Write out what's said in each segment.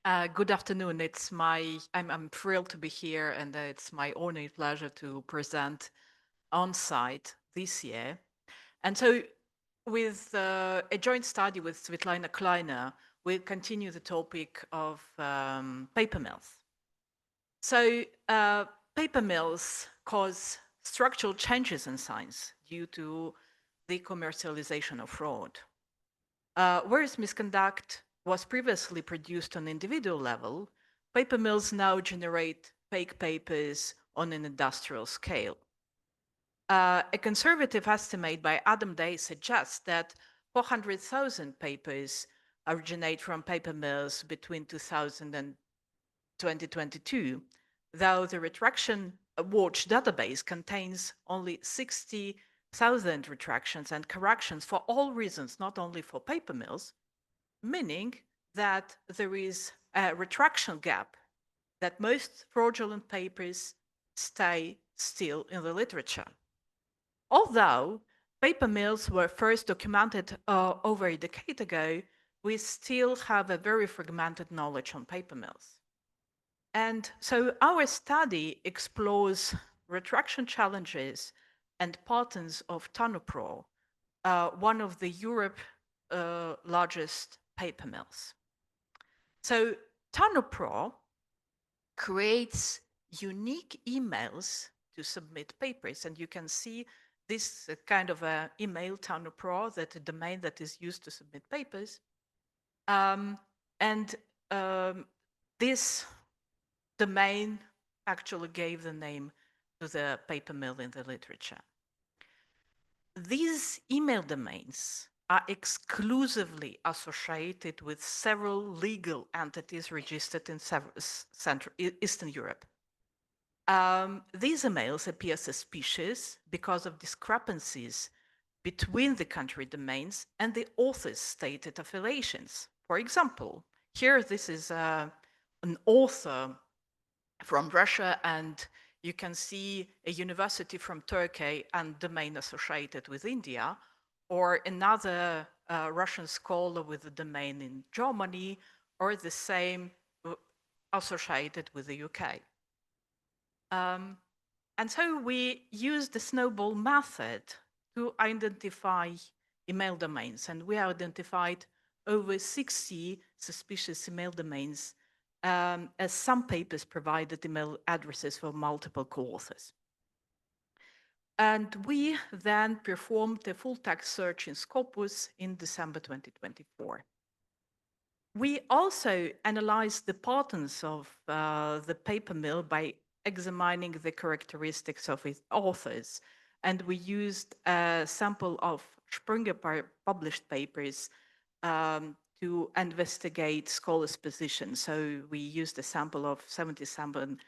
Good afternoon. I'm thrilled to be here, and it's my honor and pleasure to present on site this year. And so, with a joint study with Svetlana Kleiner, we'll continue the topic of paper mills. So, paper mills cause structural changes in science due to the commercialization of fraud. Whereas misconduct was previously produced on individual level, paper mills now generate fake papers on an industrial scale. A conservative estimate by Adam Day suggests that 400,000 papers originate from paper mills between 2000 and 2022, though the Retraction Watch database contains only 60,000 retractions and corrections for all reasons, not only for paper mills, meaning that there is a retraction gap, that most fraudulent papers stay still in the literature. Although paper mills were first documented over a decade ago, we still have a very fragmented knowledge on paper mills. And so our study explores retraction challenges and patterns of Tanu.pro, one of the Europe largest paper mills. So Tanu.pro creates unique emails to submit papers, and you can see this kind of a email Tanu.pro, that a domain that is used to submit papers. This domain actually gave the name to the paper mill in the literature. These email domains are exclusively associated with several legal entities registered in Eastern Europe. These emails appear suspicious because of discrepancies between the country domains and the author's stated affiliations. For example, here this is an author from Russia, and you can see a university from Turkey and domain associated with India, or another Russian scholar with a domain in Germany, or the same associated with the UK. And so we use the snowball method to identify email domains, and we identified over 60 suspicious email domains, as some papers provided email addresses for multiple co-authors. And we then performed a full text search in Scopus in December 2024. We also analyzed the patterns of the paper mill by examining the characteristics of its authors. And we used a sample of Springer published papers to investigate scholars' positions. So we used a sample of 77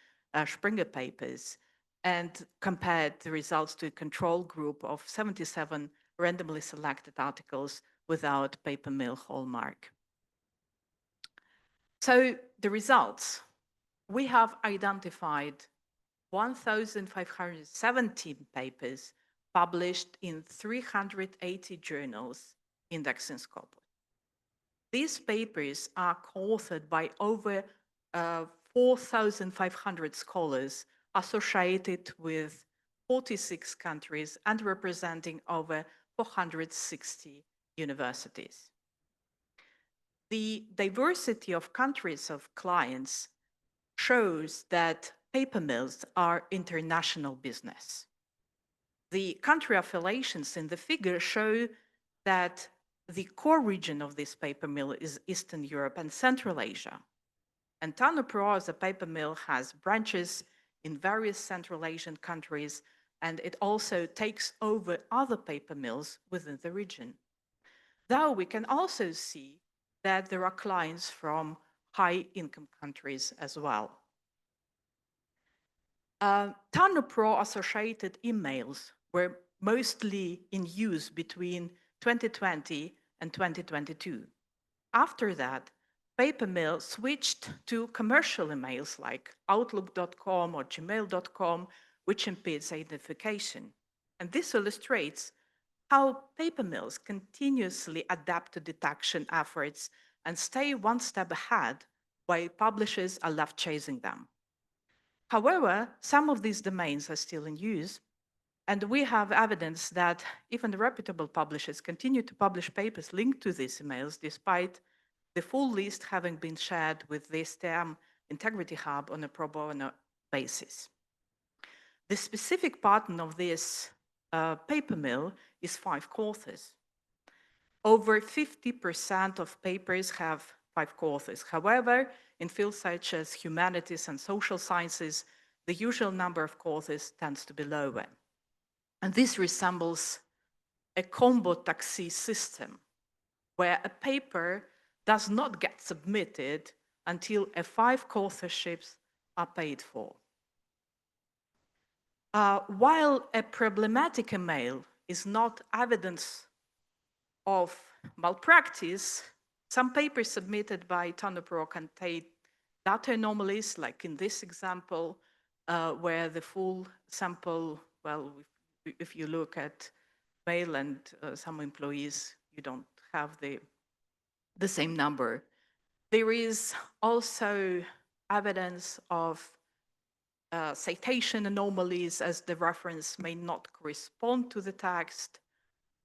Springer papers and compared the results to a control group of 77 randomly selected articles without paper mill hallmark. So the results, we have identified 1,517 papers published in 380 journals indexed in Scopus. These papers are co-authored by over 4,500 scholars associated with 46 countries and representing over 460 universities. The diversity of countries of clients shows that paper mills are international business. The country affiliations in the figure show that the core region of this paper mill is Eastern Europe and Central Asia. And Tanu.pro as a paper mill has branches in various Central Asian countries, and it also takes over other paper mills within the region. Though we can also see that there are clients from high-income countries as well. Tanu.pro associated emails were mostly in use between 2020 and 2022. After that, paper mill switched to commercial emails like Outlook.com or Gmail.com, which impedes identification. And this illustrates how paper mills continuously adapt to detection efforts and stay one step ahead while publishers are left chasing them. However, some of these domains are still in use, and we have evidence that even the reputable publishers continue to publish papers linked to these emails, despite the full list having been shared with the STEM Integrity Hub on a pro bono basis. The specific pattern of this paper mill is 5 co-authors. Over 50% of papers have 5 co-authors. However, in fields such as humanities and social sciences, the usual number of co-authors tends to be lower. And this resembles a combo taxi system, where a paper does not get submitted until 5 co-authorships are paid for. While a problematic email is not evidence of malpractice, some papers submitted by Tanu.pro contain data anomalies, like in this example, where the full sample, well, if you look at mail and some employees, you don't have the same number. There is also evidence of citation anomalies, as the reference may not correspond to the text.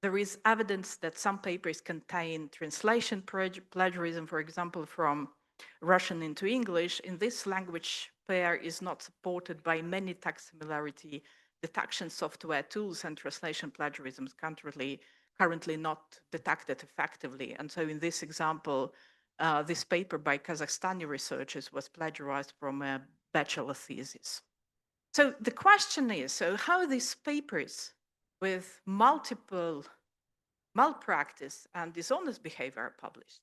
There is evidence that some papers contain translation plagiarism, for example, from Russian into English. In this language pair is not supported by many text similarity detection software tools, and translation plagiarism is currently not detected effectively. And so in this example, this paper by Kazakhstani researchers was plagiarized from a bachelor thesis. So the question is, so how these papers with multiple malpractice and dishonest behavior are published?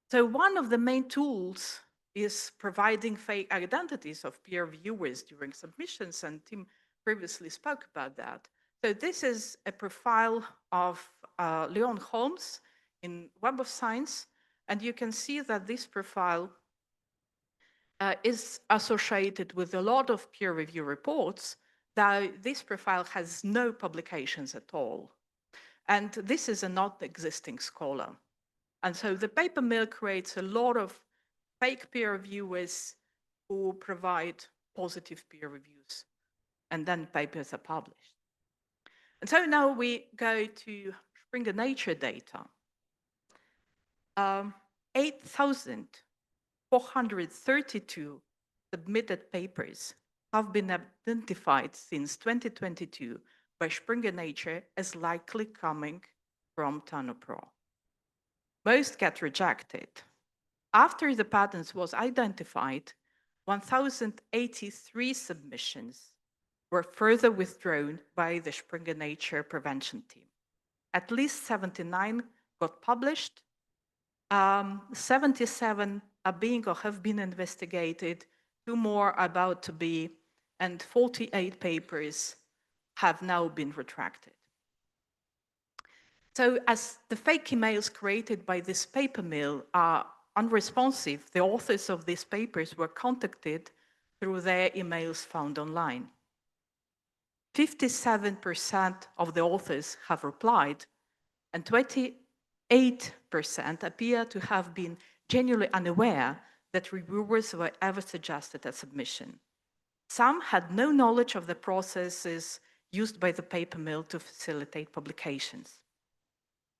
So one of the main tools is providing fake identities of peer reviewers during submissions, and Tim previously spoke about that. So this is a profile of Leon Holmes in Web of Science, and you can see that this profile is associated with a lot of peer review reports, though this profile has no publications at all. And this is a not existing scholar. And so the paper mill creates a lot of fake peer reviewers who provide positive peer reviews, and then papers are published. And so now we go to Springer Nature data. 8,432 submitted papers have been identified since 2022 by Springer Nature as likely coming from Tanu.pro. Most get rejected. After the patterns was identified, 1,083 submissions were further withdrawn by the Springer Nature prevention team. At least 79 got published, 77 are being or have been investigated, 2 more are about to be, and 48 papers have now been retracted. So as the fake emails created by this paper mill are unresponsive, the authors of these papers were contacted through their emails found online. 57% of the authors have replied, and 28% appear to have been genuinely unaware that reviewers were ever suggested a submission. Some had no knowledge of the processes used by the paper mill to facilitate publications.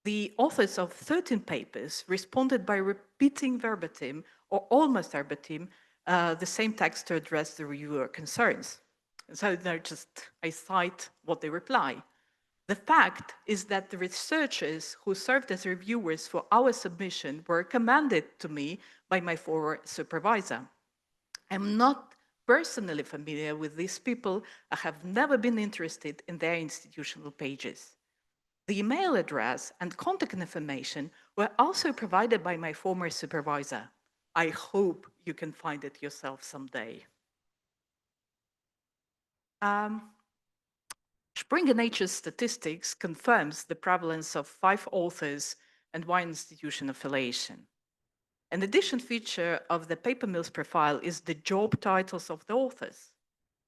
The authors of 13 papers responded by repeating verbatim, or almost verbatim, the same text to address the reviewer concerns. And so I cite what they reply. The fact is that the researchers who served as reviewers for our submission were recommended to me by my former supervisor. I'm not personally familiar with these people. I have never been interested in their institutional pages. The email address and contact information were also provided by my former supervisor. I hope you can find it yourself someday. Springer Nature's statistics confirms the prevalence of 5 authors and 1 institution affiliation. An additional feature of the paper mill's profile is the job titles of the authors.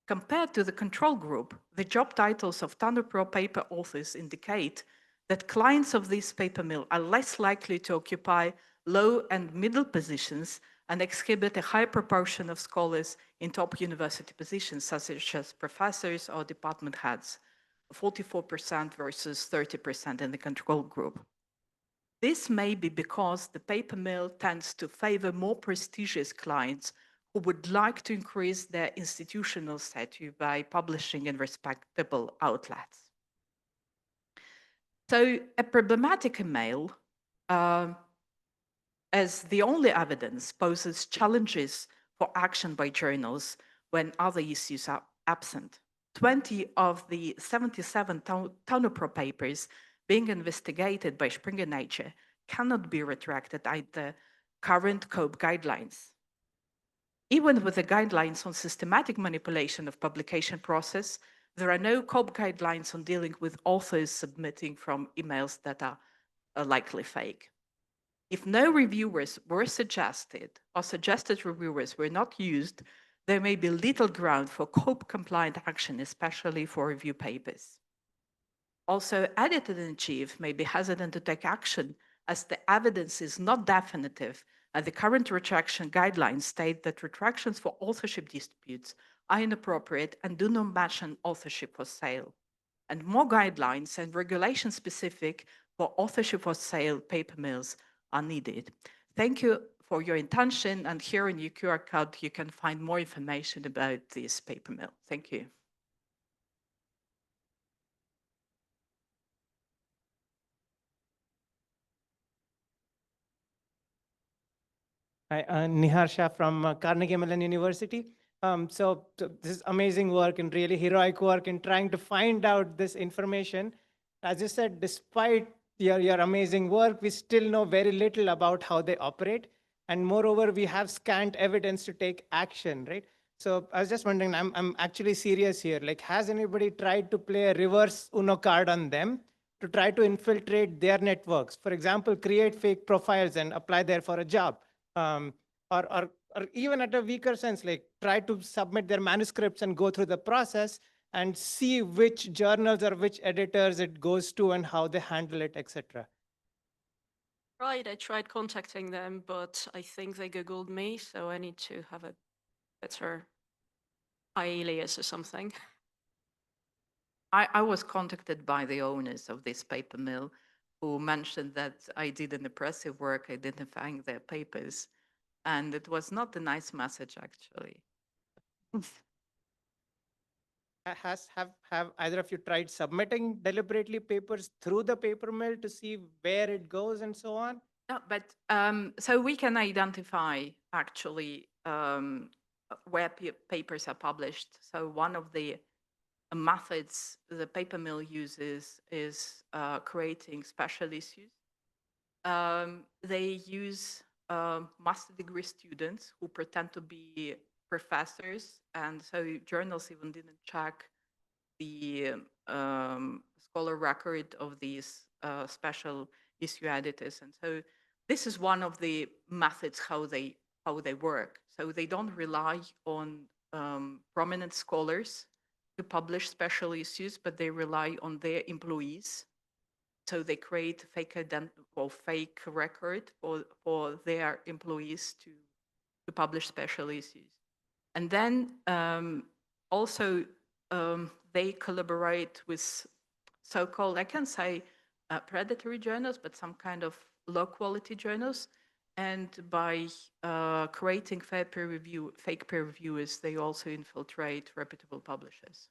Compared to the control group, the job titles of Tanu.pro paper authors indicate that clients of this paper mill are less likely to occupy low and middle positions and exhibit a high proportion of scholars in top university positions, such as professors or department heads, 44% versus 30% in the control group. This may be because the paper mill tends to favor more prestigious clients who would like to increase their institutional stature by publishing in respectable outlets. So a problematic email, as the only evidence, poses challenges for action by journals when other issues are absent. 20 of the 77 Tanu.pro papers being investigated by Springer Nature cannot be retracted under current COPE guidelines. Even with the guidelines on systematic manipulation of publication process, there are no COPE guidelines on dealing with authors submitting from emails that are likely fake. If no reviewers were suggested or suggested reviewers were not used, there may be little ground for COPE-compliant action, especially for review papers. Also, editor-in-chief may be hesitant to take action as the evidence is not definitive, and the current retraction guidelines state that retractions for authorship disputes are inappropriate and do not mention authorship for sale. And more guidelines and regulations specific for authorship for sale paper mills are needed. Thank you for your attention, and here in your QR code you can find more information about this paper mill. Thank you. Hi, Nihar Shah from Carnegie Mellon University. So this is amazing work and really heroic work in trying to find out this information. As you said, despite your amazing work, we still know very little about how they operate. And moreover, we have scant evidence to take action, right? So I was just wondering, I'm actually serious here. Like, has anybody tried to play a reverse Uno card on them to try to infiltrate their networks? For example, create fake profiles and apply there for a job. Or even at a weaker sense, like try to submit their manuscripts and go through the process and see which journals or which editors it goes to and how they handle it, etc. Right, I tried contacting them, but I think they Googled me, so I need to have a better alias or something. I was contacted by the owners of this paper mill who mentioned that I did an impressive work identifying their papers. And it was not a nice message, actually. Have either of you tried submitting deliberately papers through the paper mill to see where it goes and so on? No, but so we can identify actually where papers are published. So one of the methods the paper mill uses is creating special issues. They use master degree students who pretend to be professors, and so journals even didn't check the scholar record of these special issue editors. And so this is one of the methods how they work. So they don't rely on prominent scholars to publish special issues, but they rely on their employees. So they create fake fake record for their employees to publish special issues. And then also they collaborate with so-called, I can say, predatory journals, but some kind of low-quality journals. And by creating fake peer reviewers, they also infiltrate reputable publishers.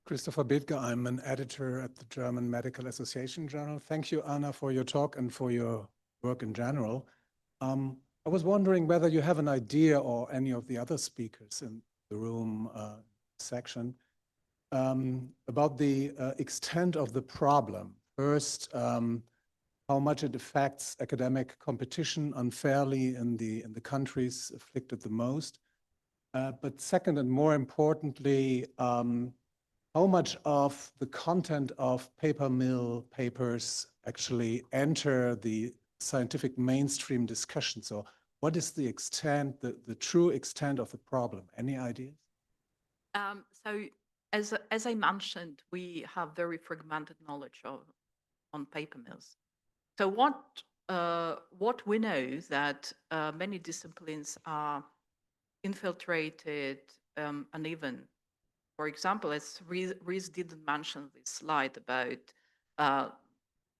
Christopher Bethke, I'm an editor at the German Medical Association Journal. Thank you, Anna, for your talk and for your work in general. I was wondering whether you have an idea, or any of the other speakers in the room section, about the extent of the problem. First, how much it affects academic competition unfairly in the countries afflicted the most. But second, and more importantly, how much of the content of paper mill papers actually enter the scientific mainstream discussion? So what is the extent, the true extent of the problem? Any ideas? So as I mentioned, we have very fragmented knowledge on paper mills. So what what we know that many disciplines are infiltrated, uneven. For example, as Reese didn't mention this slide about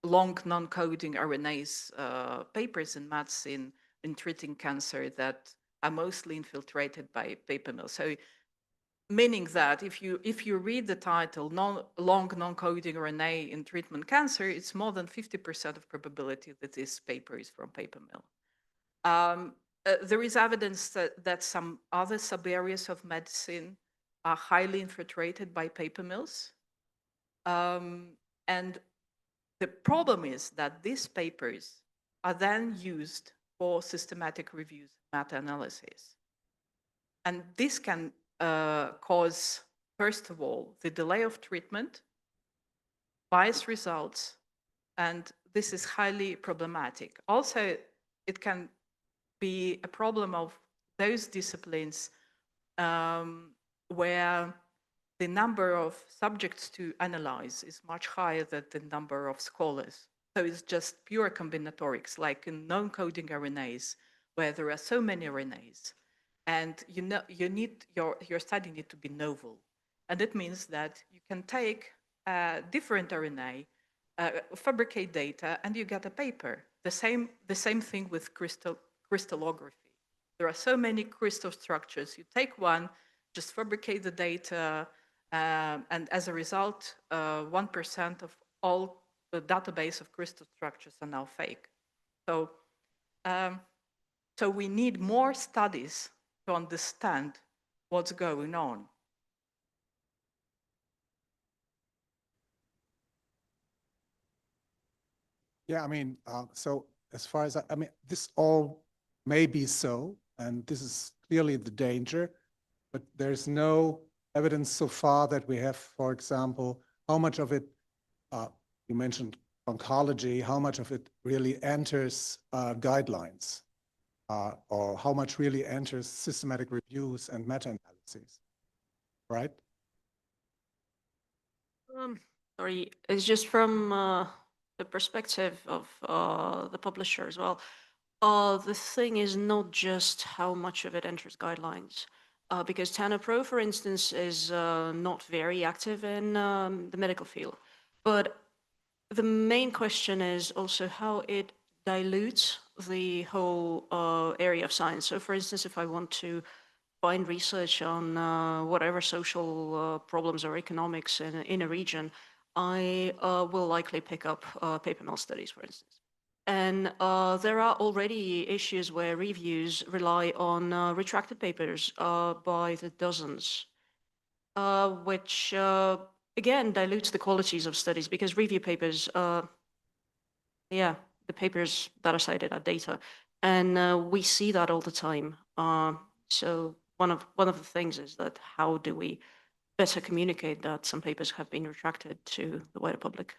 long non-coding RNase papers in medicine in treating cancer that are mostly infiltrated by paper mills. So meaning that if you read the title, long non-coding RNA in treatment cancer, it's more than 50% of probability that this paper is from paper mill. There is evidence that some other sub-areas of medicine are highly infiltrated by paper mills. And the problem is that these papers are then used for systematic reviews, meta-analysis. And this can cause, first of all, the delay of treatment, biased results, and this is highly problematic. Also, it can be a problem of those disciplines where the number of subjects to analyze is much higher than the number of scholars. So it's just pure combinatorics, like in non-coding RNAs, where there are so many RNAs. And your study needs to be novel. And it means that you can take a different RNA, fabricate data, and you get a paper. The same thing with crystallography. There are so many crystal structures. You take one, just fabricate the data, and as a result, 1% of all the database of crystal structures are now fake. So, so we need more studies to understand what's going on. Yeah, I mean, so as far as I mean, this all may be so, and this is clearly the danger, but there's no evidence so far that we have, for example, how much of it, you mentioned oncology, how much of it really enters guidelines, or how much really enters systematic reviews and meta-analyses, right? Sorry, it's just from the perspective of the publisher as well. The thing is not just how much of it enters guidelines, because Tanu.pro, for instance, is not very active in the medical field. But the main question is also how it dilutes the whole area of science. So, for instance, if I want to find research on whatever social problems or economics in a region, I will likely pick up paper mill studies, for instance. And there are already issues where reviews rely on retracted papers by the dozens, which again dilutes the qualities of studies because review papers, yeah, the papers that are cited are data, and we see that all the time. So one of the things is that how do we better communicate that some papers have been retracted to the wider public?